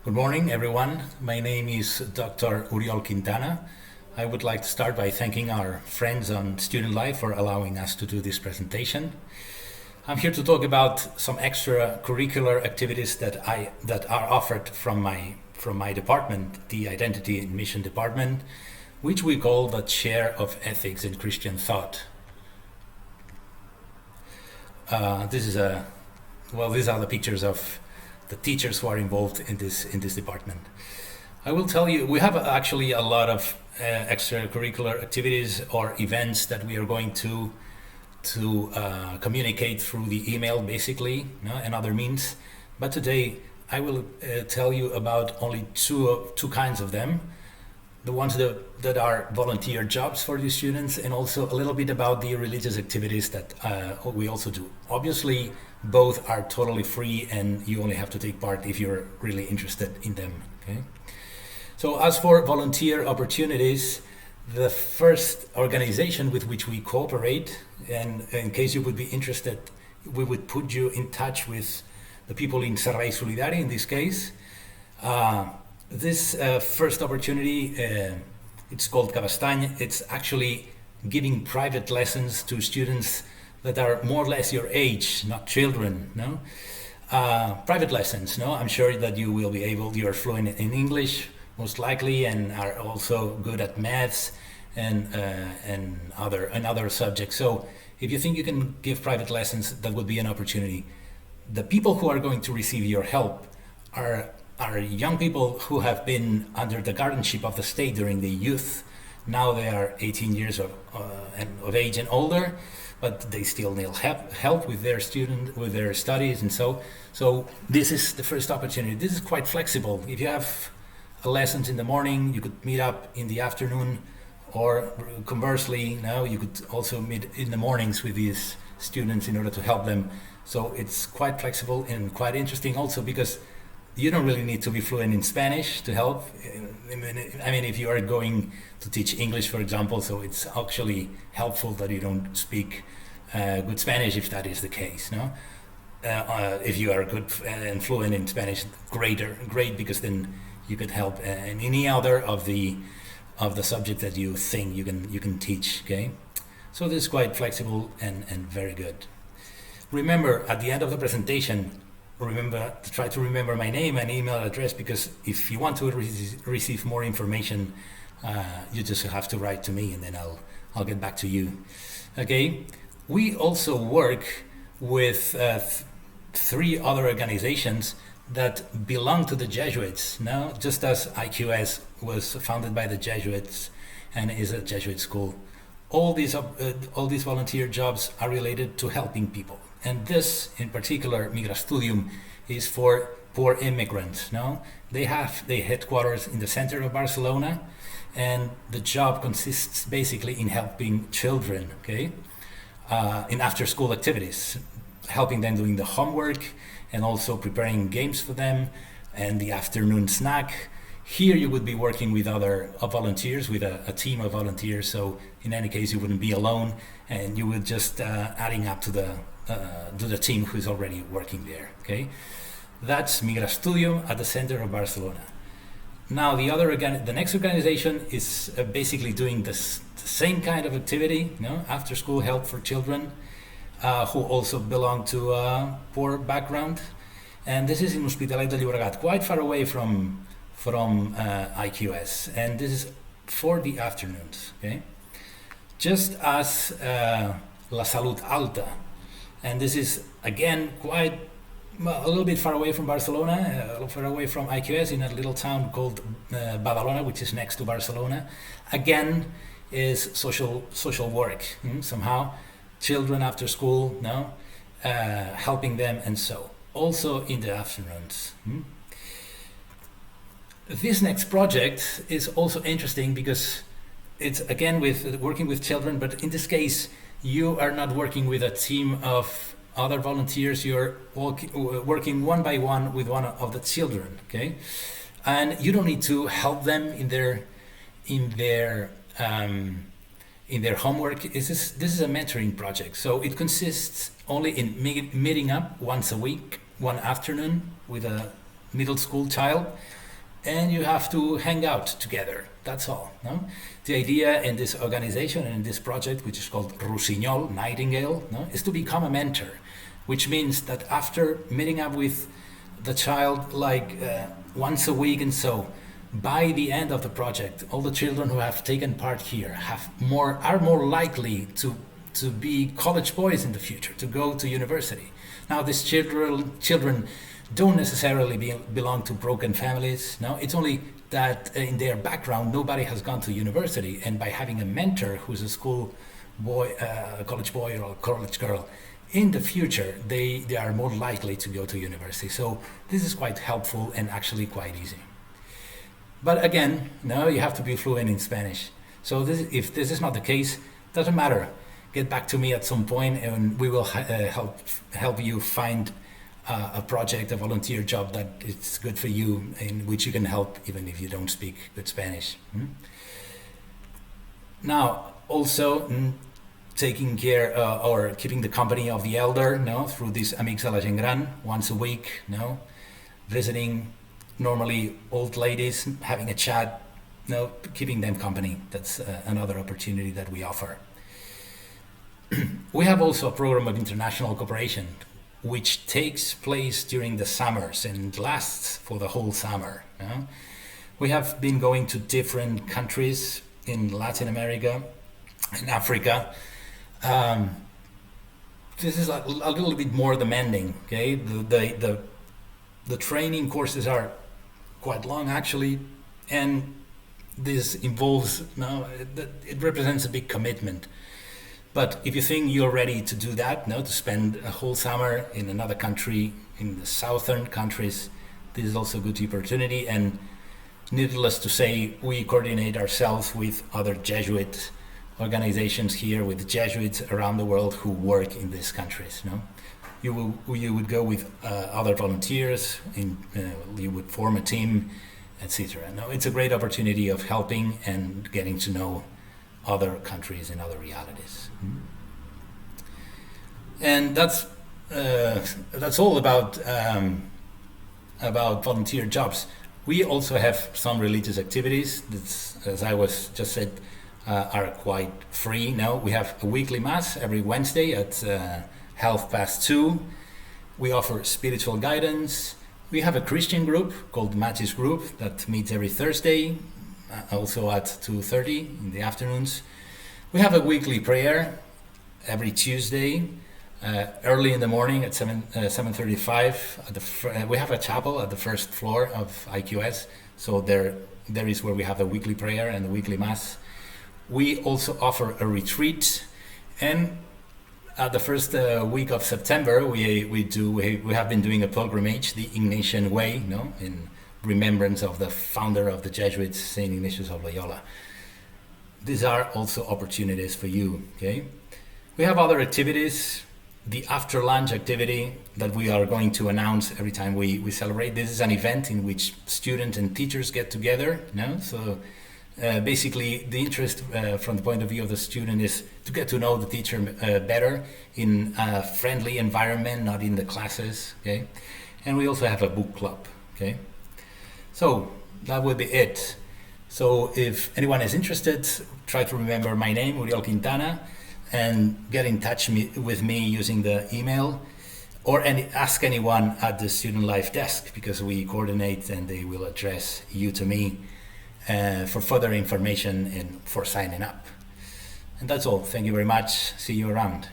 Good morning, everyone. My name is Dr. Uriol Quintana. I would like to start by thanking our friends on Student Life for allowing us to do this presentation. I'm here to talk about some extracurricular activities that are offered from my department, the Identity and Mission Department, which we call the Chair of Ethics and Christian Thought. These are the pictures of the teachers who are involved in this department. I will tell you, we have actually a lot of extracurricular activities or events that we are going to communicate through the email, basically, and other means. But today I will tell you about only two kinds of them. The ones that are volunteer jobs for the students, and also a little bit about the religious activities that we also do. Obviously, both are totally free, and you only have to take part if you're really interested in them. Okay. So as for volunteer opportunities, the first organization with which we cooperate, and in case you would be interested, we would put you in touch with the people in Servei Solidari in this case. This first opportunity, it's called Cabastany. It's actually giving private lessons to students that are more or less your age, not children, no? Private lessons, no? I'm sure that you're fluent in English, most likely, and are also good at maths and other subjects. So if you think you can give private lessons, that would be an opportunity. The people who are going to receive your help are young people who have been under the guardianship of the state during the youth. Now they are 18 years of age and older, but they still need help with their studies, and so this is the first opportunity. This is quite flexible. If you have lessons in the morning, you could meet up in the afternoon, or conversely, now you could also meet in the mornings with these students in order to help them. So it's quite flexible and quite interesting also, because you don't really need to be fluent in Spanish to help. I mean, if you are going to teach English, for example, so it's actually helpful that you don't speak good Spanish if that is the case, no? If you are good and fluent in Spanish, great, because then you could help in any other of the subject that you think you can teach. Okay, so this is quite flexible and very good. Remember, at the end of the presentation, try to remember my name and email address, because if you want to receive more information, you just have to write to me, and then I'll get back to you. Okay, we also work with three other organizations that belong to the Jesuits. Now, just as IQS was founded by the Jesuits and is a Jesuit school, all these volunteer jobs are related to helping people. And this, in particular, Migrastudium, is for poor immigrants. No, they have their headquarters in the center of Barcelona, and the job consists basically in helping children, okay, in after-school activities, helping them doing the homework, and also preparing games for them, and the afternoon snack. Here you would be working with other volunteers, with a team of volunteers. So in any case, you wouldn't be alone, and you would just adding up to the team who is already working there. Okay, that's Migrastudium at the center of Barcelona. Now the next organization is basically doing the same kind of activity, after school help for children who also belong to a poor background, and this is in Hospitalet de Llobregat, quite far away from IQS, and this is for the afternoons. Okay, just as La Salut Alta, and this is again quite a little bit far away from Barcelona, far away from IQS, in a little town called Badalona, which is next to Barcelona. Again, is social work, somehow, children after school, helping them, and so also in the afternoons. This next project is also interesting because it's again with working with children, but in this case you are not working with a team of other volunteers, you're working one by one with one of the children, okay? And you don't need to help them in their homework. This is a mentoring project, so it consists only in meeting up once a week, one afternoon, with a middle school child, and you have to hang out together. That's all. No? The idea in this organization and in this project, which is called Rossinyol, Nightingale, no, is to become a mentor, which means that after meeting up with the child once a week and so, by the end of the project, all the children who have taken part here are more likely to be college boys in the future, to go to university. Now, these children don't necessarily belong to broken families. No, it's only that in their background nobody has gone to university, and by having a mentor who's a school boy, a college boy or a college girl, in the future they are more likely to go to university. So this is quite helpful and actually quite easy. But again, no, you have to be fluent in Spanish. So if this is not the case, doesn't matter. Get back to me at some point, and we will help you find a project, a volunteer job that is good for you, in which you can help even if you don't speak good Spanish. Now, also taking care or keeping the company of the elder, no, through this Amics de la Gent Gran once a week, no, visiting normally old ladies, having a chat, no, keeping them company. That's another opportunity that we offer. We have also a program of international cooperation, which takes place during the summers and lasts for the whole summer. No? We have been going to different countries in Latin America and Africa. This is a little bit more demanding. Okay, the training courses are quite long actually, and this involves it represents a big commitment. But if you think you're ready to do that, to spend a whole summer in another country, in the southern countries, this is also a good opportunity. And needless to say, we coordinate ourselves with other Jesuit organizations here, with Jesuits around the world who work in these countries. You would go with other volunteers, you would form a team, etc. It's a great opportunity of helping and getting to know other countries and other realities. And that's all about volunteer jobs. We also have some religious activities that, as I was just said, are quite free. Now we have a weekly mass every Wednesday at 2:30. We offer spiritual guidance. We have a Christian group called Magis Group that meets every Thursday, also at 2:30 in the afternoons. We have a weekly prayer every Tuesday, early in the morning at 7:35. We have a chapel at the first floor of IQS, so there is where we have a weekly prayer and the weekly mass. We also offer a retreat, and at the first week of September, we have been doing a pilgrimage, the Ignatian Way, in remembrance of the founder of the Jesuits, Saint Ignatius of Loyola. These are also opportunities for you. Okay, we have other activities. The after lunch activity that we are going to announce every time we celebrate. This is an event in which students and teachers get together. So basically, the interest from the point of view of the student is to get to know the teacher better in a friendly environment, not in the classes. Okay, and we also have a book club. Okay. So that would be it. So if anyone is interested, try to remember my name, Uriel Quintana, and get in touch with me using the email, or ask anyone at the Student Life desk, because we coordinate and they will address you to me for further information and for signing up. And that's all. Thank you very much. See you around.